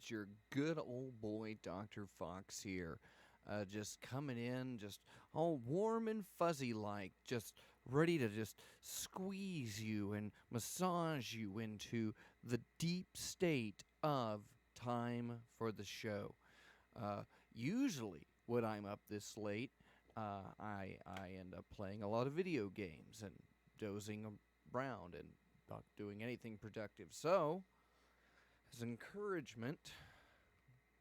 It's your good old boy, Dr. Fox here. Just coming in, just all warm and fuzzy like, just ready to just squeeze you and massage you into the deep state of time for the show. Usually, when I'm up this late, I end up playing a lot of video games and dozing around and not doing anything productive. So, as encouragement,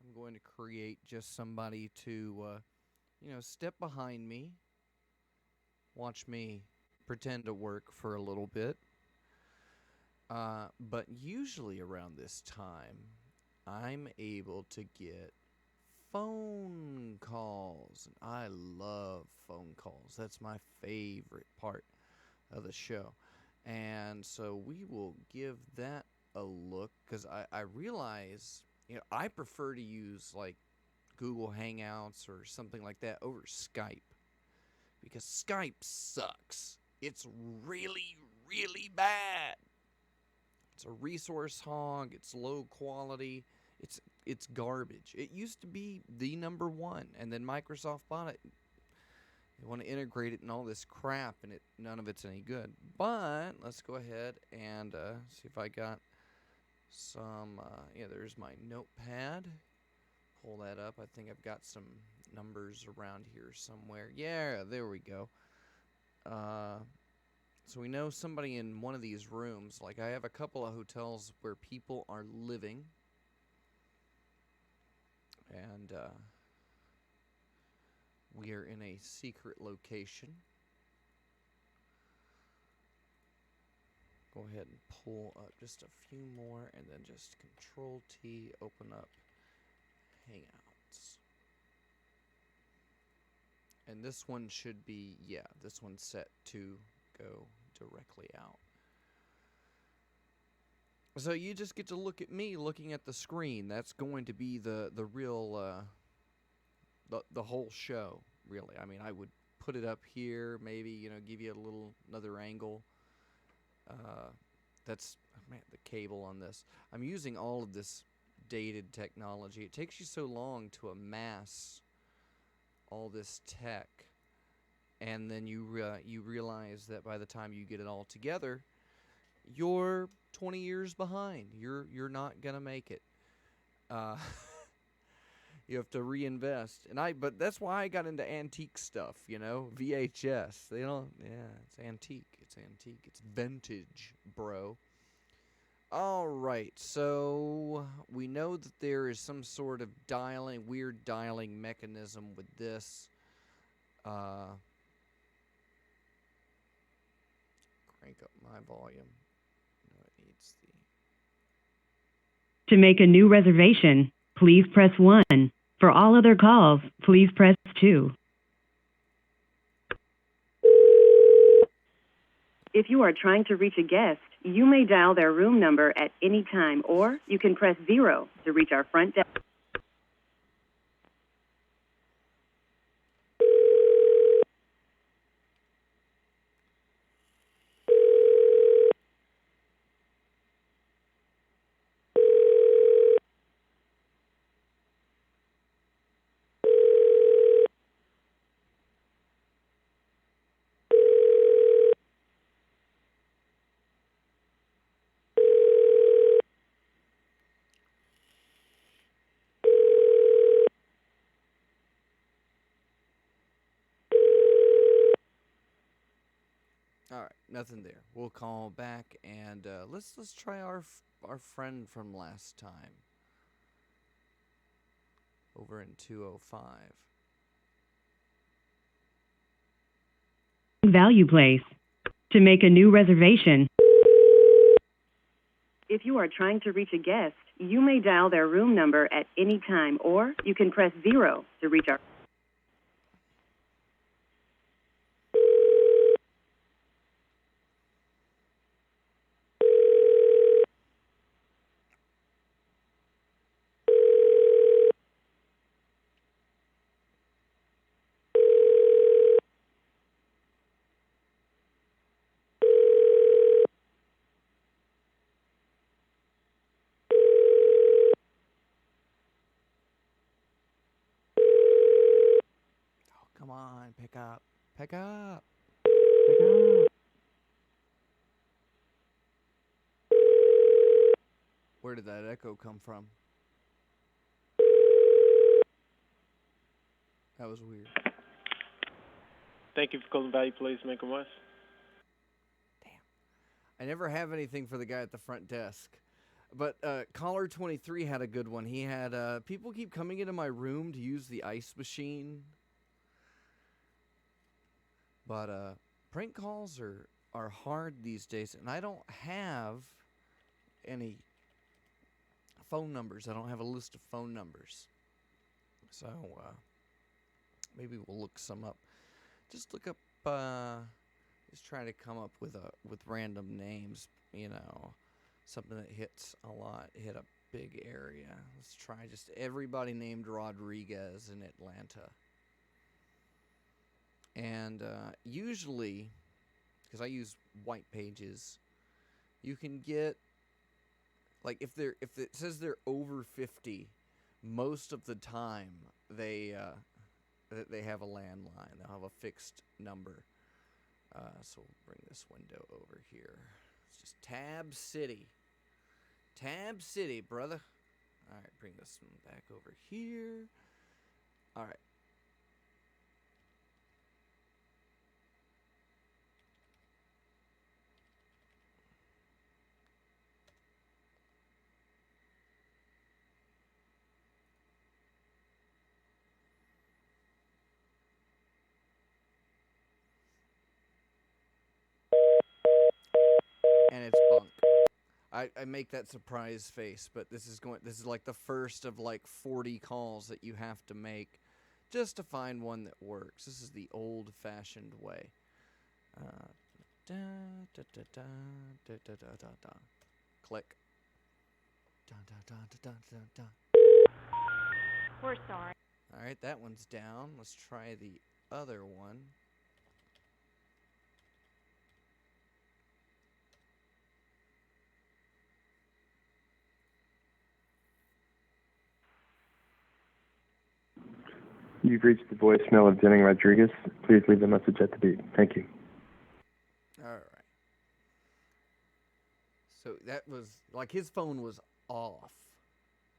I'm going to create just somebody to, step behind me, watch me pretend to work for a little bit. But usually around this time, I'm able to get phone calls. And I love phone calls. That's my favorite part of the show. And so we will give that a look because I realize, I prefer to use like Google Hangouts or something like that over Skype because Skype sucks. It's really, really bad. It's a resource hog. It's low quality. It's garbage. It used to be the number one, and then Microsoft bought it. They want to integrate it and all this crap, and none of it's any good. But let's go ahead and see if I got some. There's my notepad. Pull that up. I think I've got some numbers around here somewhere. Yeah, there we go. So we know somebody in one of these rooms. Like I have a couple of hotels where people are living. And we are in a secret location. Go ahead and pull up just a few more and then just Control T, open up Hangouts. And this one should be, this one's set to go directly out. So you just get to look at me looking at the screen. That's going to be the real, the whole show, really. I mean, I would put it up here, maybe, give you another angle. That's, the cable on this. I'm using all of this dated technology. It takes you so long to amass all this tech, and then you realize that by the time you get it all together, you're 20 years behind. You're not gonna make it. You have to reinvest, but that's why I got into antique stuff. VHS. It's antique. It's vintage, bro. All right, so we know that there is some sort of weird dialing mechanism with this. Crank up my volume. No, it needs the... To make a new reservation, please press 1. For all other calls, please press 2. If you are trying to reach a guest, you may dial their room number at any time, or you can press 0 to reach our front desk. All right, nothing there. We'll call back and let's try our friend from last time. Over in 205. Value Place. To make a new reservation. If you are trying to reach a guest, you may dial their room number at any time, or you can press 0 to reach our... Pick up. Pick up. Where did that echo come from? That was weird. Thank you for calling Value Place, Macon West. I never have anything for the guy at the front desk. But Caller 23 had a good one. He had people keep coming into my room to use the ice machine. But prank calls are hard these days, and I don't have any phone numbers. I don't have a list of phone numbers. So maybe we'll look some up. Just look up just try to come up with random names, you know, something that hits a lot, hit a big area. Let's try just everybody named Rodriguez in Atlanta. And usually, because I use white pages, you can get, like, if it says they're over 50, most of the time they have a landline. They'll have a fixed number. So we'll bring this window over here. It's just Tab City. Tab City, brother. All right, bring this one back over here. All right. And it's bunk. I make that surprise face, but this is like the first of like 40 calls that you have to make just to find one that works. This is the old-fashioned way. Click. We're sorry. All right, that one's down. Let's try the other one. You've reached the voicemail of Denning Rodriguez. Please leave a message at the beep. Thank you. All right. So that was, like, his phone was off.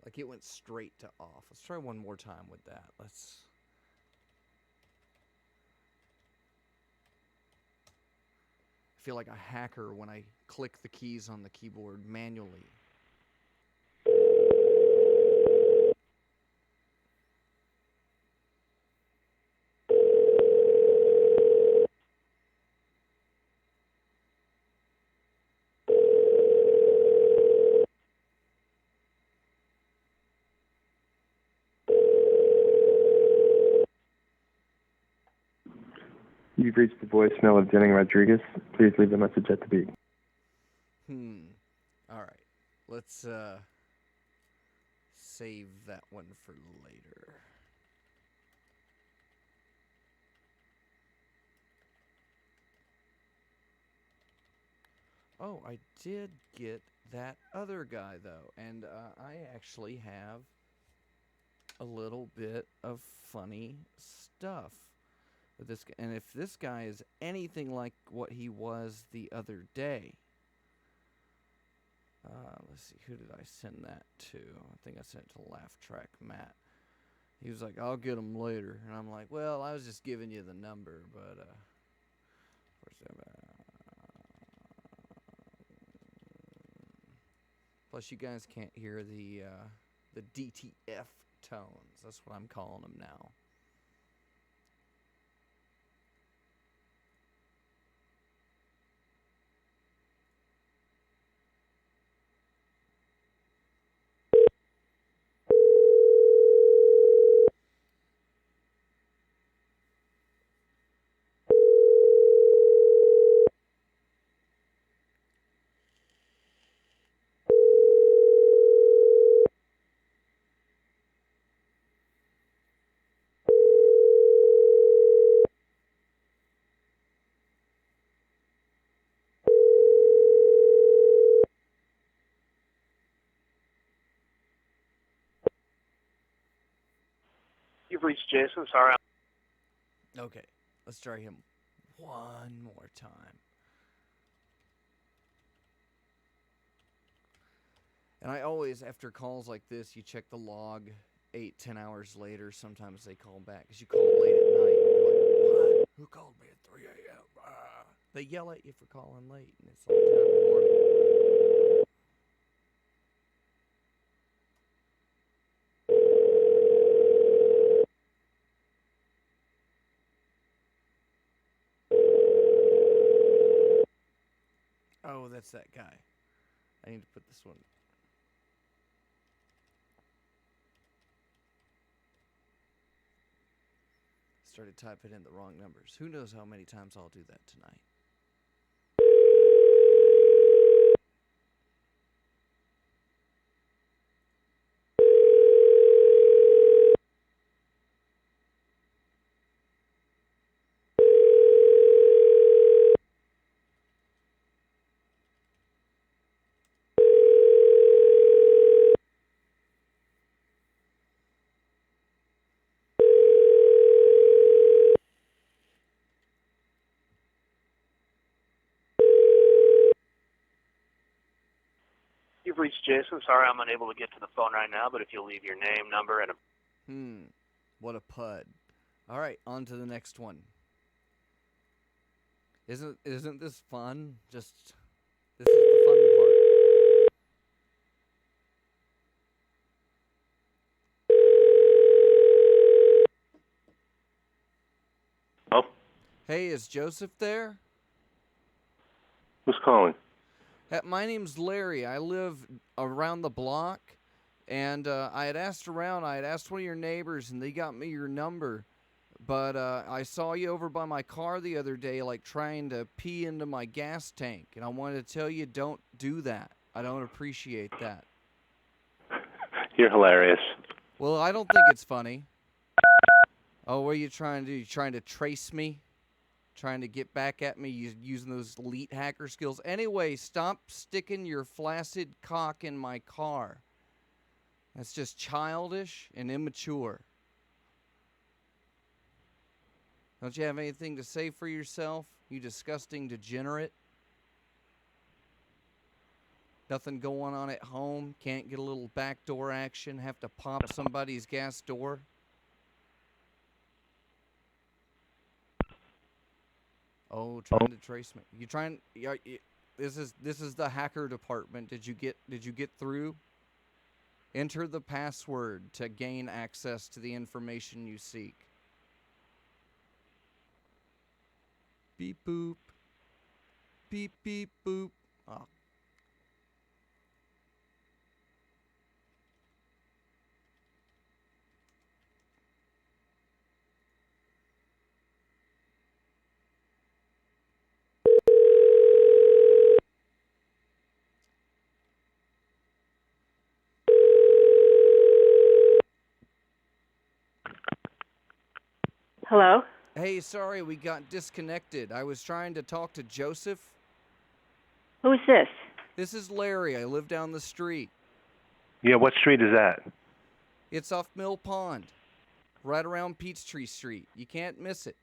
Like, it went straight to off. Let's try one more time with that. I feel like a hacker when I click the keys on the keyboard manually. You've reached the voicemail of Denning Rodriguez. Please leave a message at the beep. All right. Let's save that one for later. Oh, I did get that other guy, though. And I actually have a little bit of funny stuff with this guy. And if this guy is anything like what he was the other day. Let's see, who did I send that to? I think I sent it to Laugh Track Matt. He was like, I'll get him later. And I'm like, well, I was just giving you the number, but plus you guys can't hear the DTF tones. That's what I'm calling them now. You've reached Jason. Sorry. Okay. Let's try him one more time. And I always, after calls like this, you check the log 8-10 hours later. Sometimes they call back because you call late at night. They're like, what? Who called me at 3 a.m.? Ah. They yell at you for calling late, and it's like 10 in the morning. Oh, that's that guy. I need to put this one. Started typing in the wrong numbers. Who knows how many times I'll do that tonight? You've reached Jason. Sorry I'm unable to get to the phone right now, but if you'll leave your name, number, and a... What a pud. All right, on to the next one. Isn't this fun? This is the fun part. Oh, Hey, is Joseph there? who's calling? My name's Larry. I live around the block, and I had asked around. I had asked one of your neighbors, and they got me your number. But I saw you over by my car the other day, like trying to pee into my gas tank, and I wanted to tell you, don't do that. I don't appreciate that. You're hilarious. Well, I don't think it's funny. Oh, what are you trying to do? You trying to trace me? Trying to get back at me using those elite hacker skills? Anyway, stop sticking your flaccid cock in my car. That's just childish and immature. Don't you have anything to say for yourself, you disgusting degenerate? Nothing going on at home? Can't get a little backdoor action? Have to pop somebody's gas door? Oh, trying to trace me. You trying? This is the hacker department. Did you get through? Enter the password to gain access to the information you seek. Beep boop. Beep beep boop. Oh. Hello? Hey, sorry, we got disconnected. I was trying to talk to Joseph. Who's this? This is Larry. I live down the street. Yeah, what street is that? It's off Mill Pond, right around Peachtree Street. You can't miss it.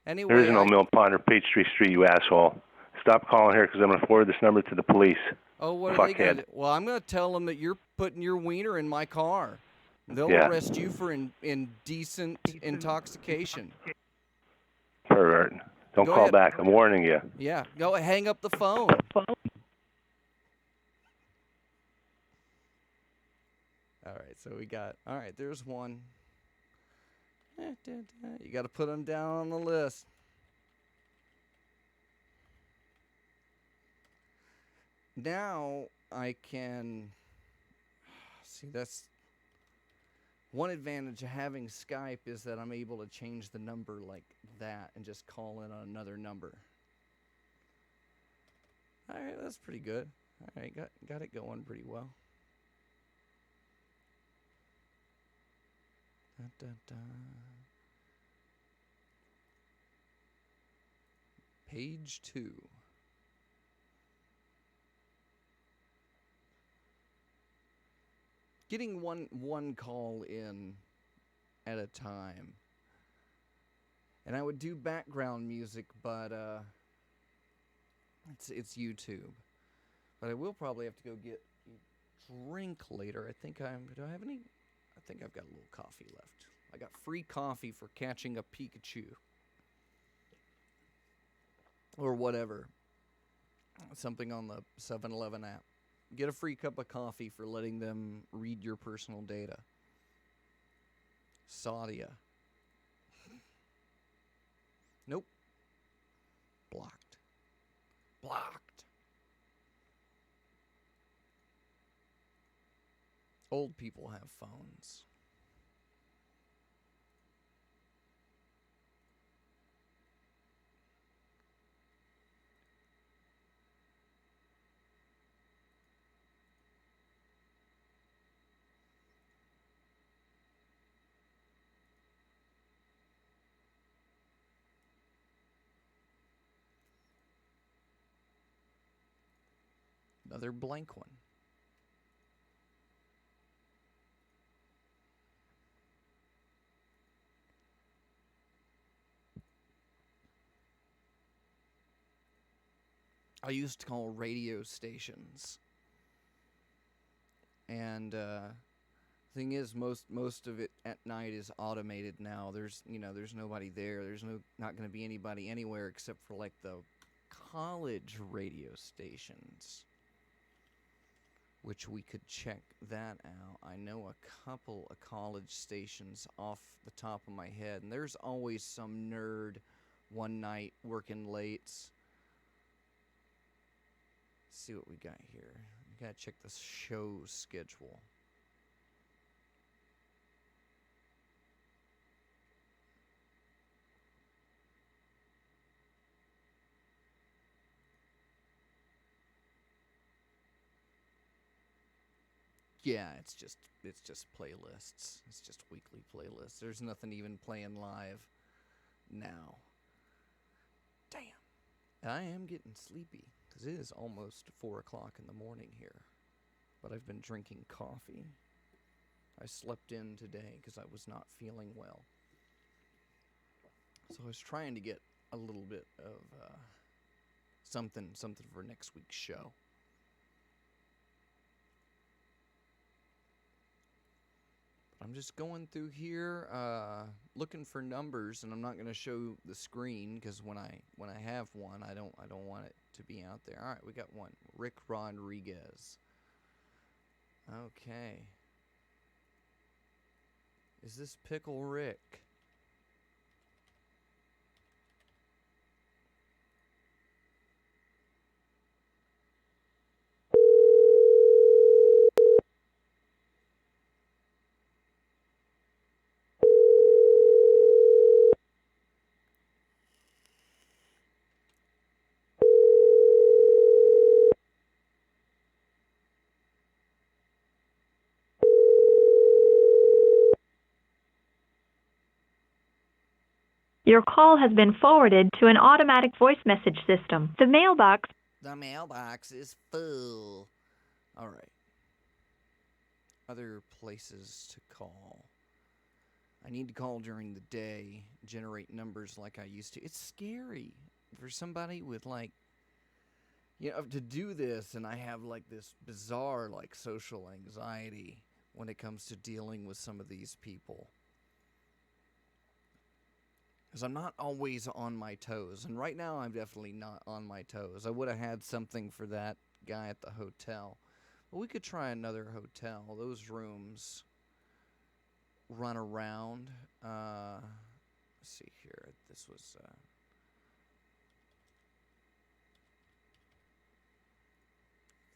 Anyway, There is no Mill Pond or Peachtree Street, you asshole. Stop calling here because I'm going to forward this number to the police. Oh, what are they going to Fuckhead. do? Well, I'm going to tell them that you're putting your wiener in my car. They'll Yeah. arrest you for indecent intoxication. Pervert. Don't Go call ahead. back. I'm warning you. Yeah, go hang up the phone. All right, so we got, all right, there's one. You got to put them down on the list. Now I can, see, that's one advantage of having Skype is that I'm able to change the number like that and just call in on another number. All right, that's pretty good. All right, got it going pretty well. Da, da, da. Page 2. Getting one call in at a time. And I would do background music, but it's YouTube. But I will probably have to go get a drink later. Do I have any? I think I've got a little coffee left. I got free coffee for catching a Pikachu. Or whatever. Something on the 7-Eleven app. Get a free cup of coffee for letting them read your personal data. Saudia. Nope. Blocked. Blocked. Old people have phones. Another blank one. I used to call radio stations. And thing is, most of it at night is automated now. There's nobody there. There's not going to be anybody anywhere except for like the college radio stations, which we could check that out. I know a couple of college stations off the top of my head, and there's always some nerd one night working late. Let's see what we got here. We gotta check the show schedule. Yeah, it's just playlists. It's just weekly playlists. There's nothing even playing live now. Damn. I am getting sleepy because it is almost 4 o'clock in the morning here. But I've been drinking coffee. I slept in today because I was not feeling well. So I was trying to get a little bit of something for next week's show. I'm just going through here, looking for numbers, and I'm not going to show the screen because when I have one, I don't want it to be out there. All right, we got one. Rick Rodriguez. Okay. Is this Pickle Rick? Your call has been forwarded to an automatic voice message system. The mailbox is full. All right. Other places to call. I need to call during the day, generate numbers like I used to. It's scary for somebody with to do this, and I have this bizarre social anxiety when it comes to dealing with some of these people. Because I'm not always on my toes. And right now, I'm definitely not on my toes. I would have had something for that guy at the hotel. But we could try another hotel. Those rooms run around. Let's see here. This was...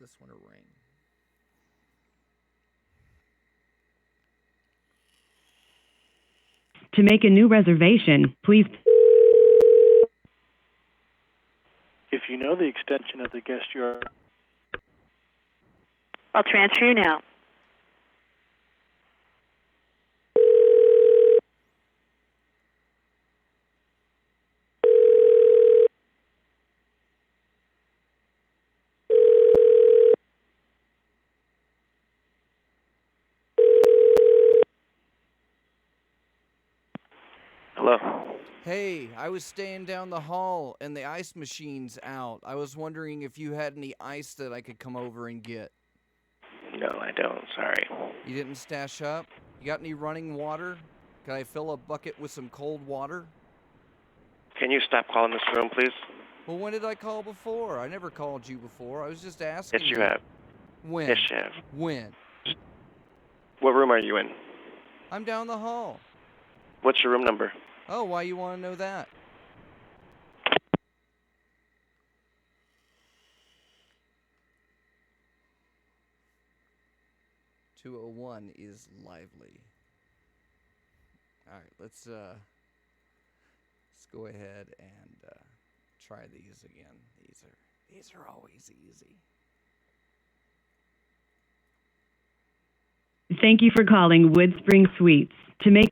this one a ring. To make a new reservation, please... If you know the extension of the guest you are... I'll transfer you now. Hello. Hey, I was staying down the hall and the ice machine's out. I was wondering if you had any ice that I could come over and get. No, I don't. Sorry. You didn't stash up? You got any running water? Can I fill a bucket with some cold water? Can you stop calling this room, please? Well, when did I call before? I never called you before. I was just asking. Yes, you have. When? Yes, you have. When? What room are you in? I'm down the hall. What's your room number? Oh, why you want to know that? "201 is lively." All right, let's go ahead and try these again. These are always easy. Thank you for calling Woodspring Suites. To make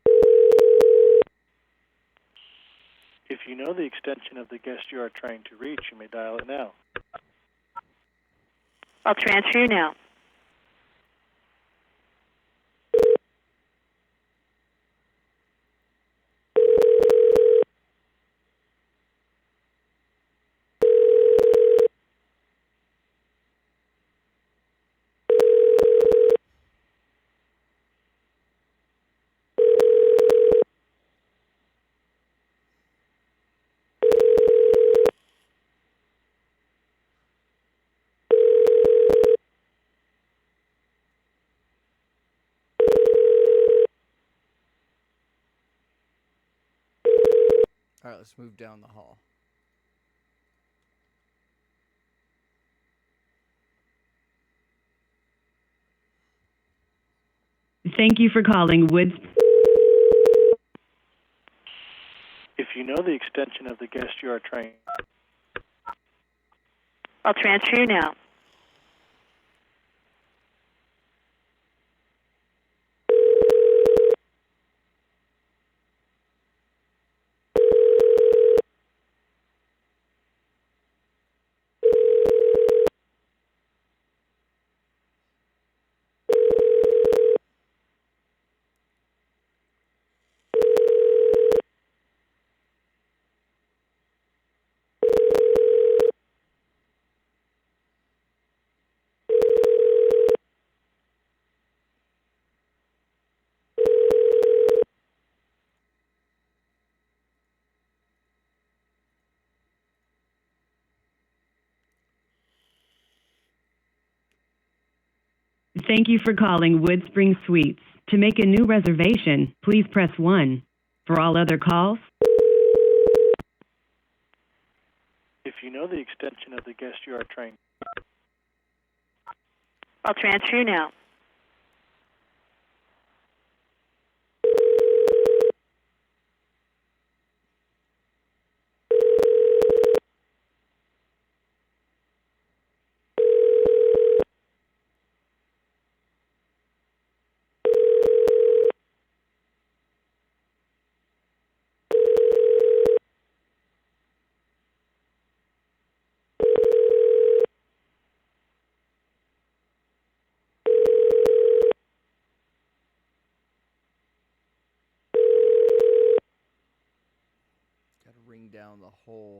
If you know the extension of the guest you are trying to reach, you may dial it now. I'll transfer you now. All right, let's move down the hall. Thank you for calling Woods. If you know the extension of the guest you are trying... I'll transfer you now. Thank you for calling Woodspring Suites. To make a new reservation, please press 1. For all other calls, If you know the extension of the guest you are trying... I'll transfer you now. Got to ring down the whole.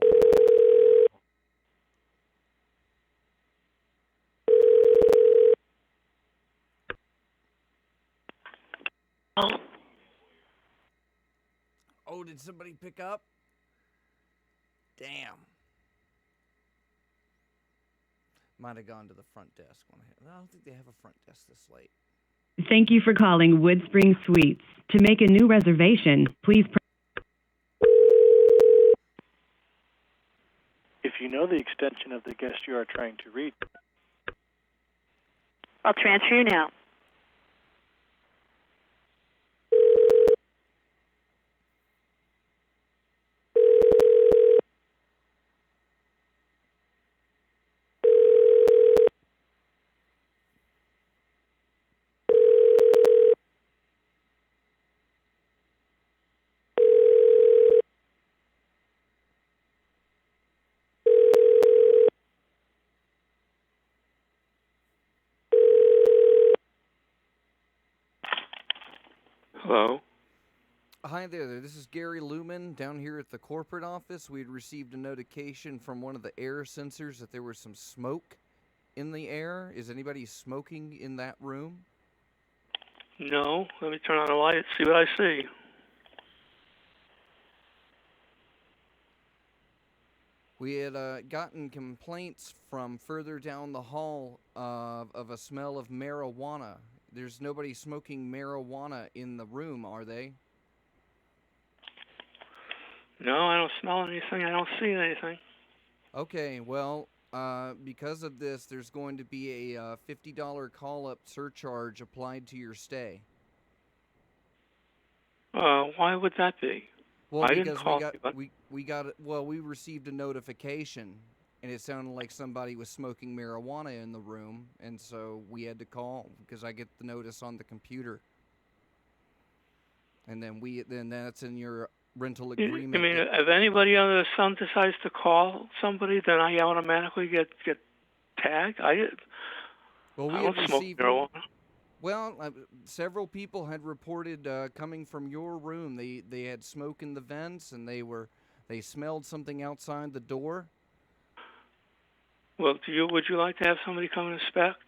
Oh, did somebody pick up? Damn. Might have gone to the front desk. I don't think they have a front desk this late. thank you for calling Woodspring Suites. To make a new reservation, please press... If you know the extension of the guest you are trying to reach... I'll transfer you now. Hello? Hi, Hi there. This is Gary Lumen down here at the corporate office. We had received a notification from one of the air sensors that there was some smoke in the air. Is anybody smoking in that room? No. Let me turn on the light, see what I see. We had gotten complaints from further down the hall of a smell of marijuana. There's nobody smoking marijuana in the room, are they? No, I don't smell anything. I don't see anything. Okay, well, because of this, there's going to be a $50 call-up surcharge applied to your stay. Why would that be? Well, I didn't because call we received a notification, and it sounded like somebody was smoking marijuana in the room, and so we had to call because I get the notice on the computer, and then that's in your rental agreement. You mean if anybody under the sun decides to call somebody, then I automatically get tagged? Well, I don't smoke marijuana. Well, several people had reported coming from your room. They had smoke in the vents, and they smelled something outside the door. Well, would you like to have somebody come and inspect?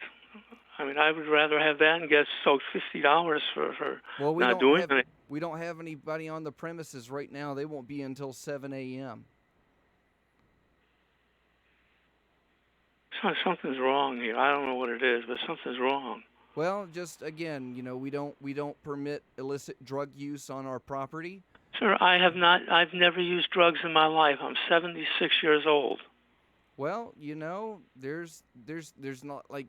I mean, I would rather have that and get soaked $50 for not doing anything. We don't have anybody on the premises right now. They won't be until 7 a.m. Something's wrong here. I don't know what it is, but something's wrong. Well, just again, we don't permit illicit drug use on our property. Sir, I've never used drugs in my life. I'm 76 years old. Well, there's not like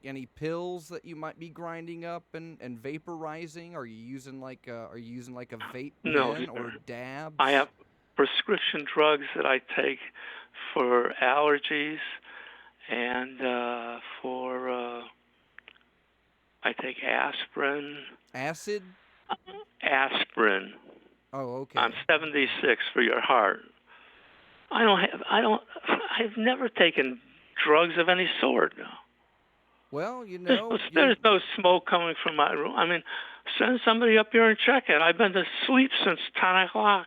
any pills that you might be grinding up and vaporizing. Are you using like a vape pen or dabs? I have prescription drugs that I take for allergies and I take aspirin. Acid? Aspirin. Oh, okay. I'm 76 for your heart. I've never taken drugs of any sort. No. Well, there's no smoke coming from my room. I mean, send somebody up here and check it. I've been asleep since 10 o'clock.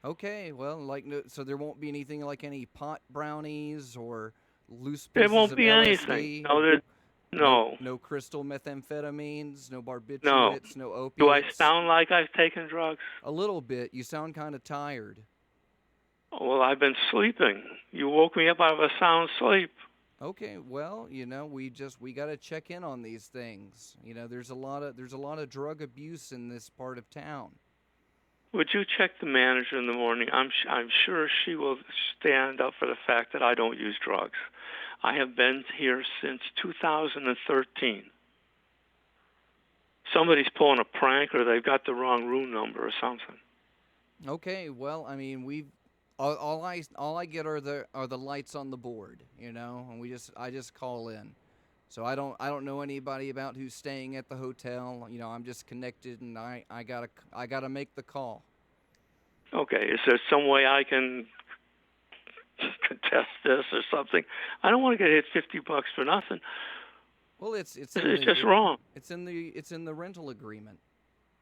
Okay, well, so there won't be anything like any pot brownies or loose pieces of LSD? There won't be anything. No. No crystal methamphetamines, no barbiturates, no opiates. Do I sound like I've taken drugs? A little bit. You sound kind of tired. Well, I've been sleeping. You woke me up out of a sound sleep. Okay, well, we got to check in on these things. There's a lot of drug abuse in this part of town. Would you check the manager in the morning? I'm sure she will stand up for the fact that I don't use drugs. I have been here since 2013. Somebody's pulling a prank, or they've got the wrong room number or something. Okay, well, I mean, all I get are the lights on the board, and I just call in. So I don't know anybody about who's staying at the hotel. I'm just connected, and I gotta make the call. Okay, is there some way I can contest this or something? I don't want to get hit $50 for nothing. Well, it's just wrong. It's in the rental agreement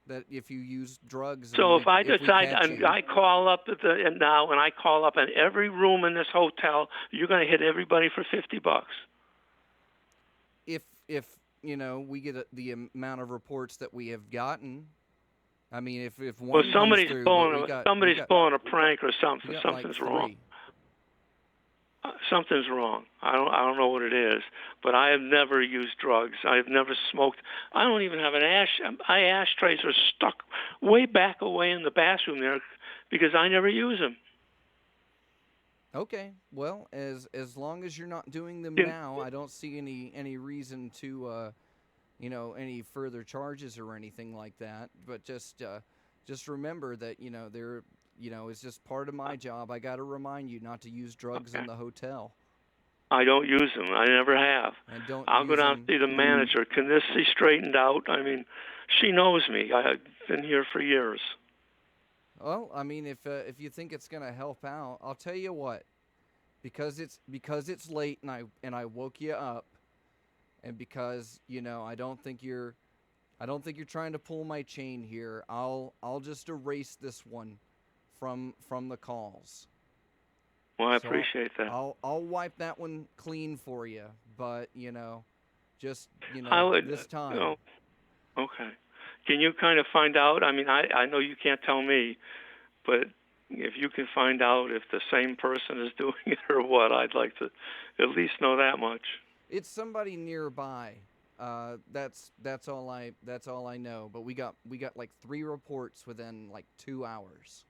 that if you use drugs. So if I decide and I call up now and I call up in every room in this hotel, you're going to hit everybody for $50. If we get the amount of reports that we have gotten. I mean, if one. Well, somebody's pulling a prank or something. Something's wrong. Something's wrong. I don't know what it is, but I have never used drugs. I have never smoked. I don't even have an ashtrays are stuck way back away in the bathroom there because I never use them. Okay. Well, as long as you're not doing them now, I don't see any reason to any further charges or anything like that. But just remember that it's just part of my job. I got to remind you not to use drugs in the hotel. I don't use them. I never have. And don't. I'll go down and see the manager. Can this be straightened out? I mean, she knows me. I've been here for years. Well, I mean, if you think it's gonna help out, I'll tell you what. Because it's late and I woke you up, and because I don't think you're I don't think you're trying to pull my chain here. I'll just erase this one from the calls. Well, I So appreciate that. I'll wipe that one clean for you, but just I would, this time. Okay. Can you kind of find out? I mean, I know you can't tell me, but if you can find out if the same person is doing it or what, I'd like to at least know that much. It's somebody nearby. That's all I know. But we got like 3 reports within like 2 hours.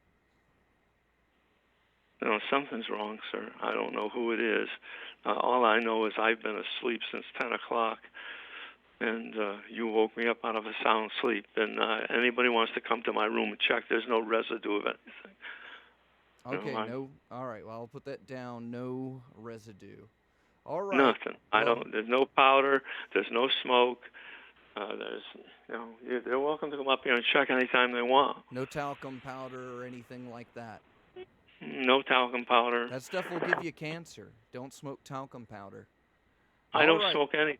No, something's wrong, sir. I don't know who it is. All I know is I've been asleep since 10 o'clock, and you woke me up out of a sound sleep. And anybody wants to come to my room and check, there's no residue of anything. Okay, No, all right, well, I'll put that down. No residue. All right. Nothing. Well, There's no powder. There's no smoke. They're welcome to come up here and check anytime they want. no talcum powder or anything like that. No talcum powder. That stuff will give you cancer. Don't smoke talcum powder. I don't All right. smoke any.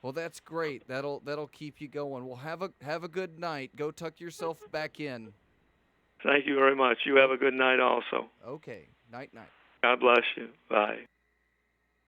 Well, that's great. That'll keep you going. Well, have a good night. Go tuck yourself back in. Thank you very much. You have a good night also. Okay. Night. God bless you. Bye.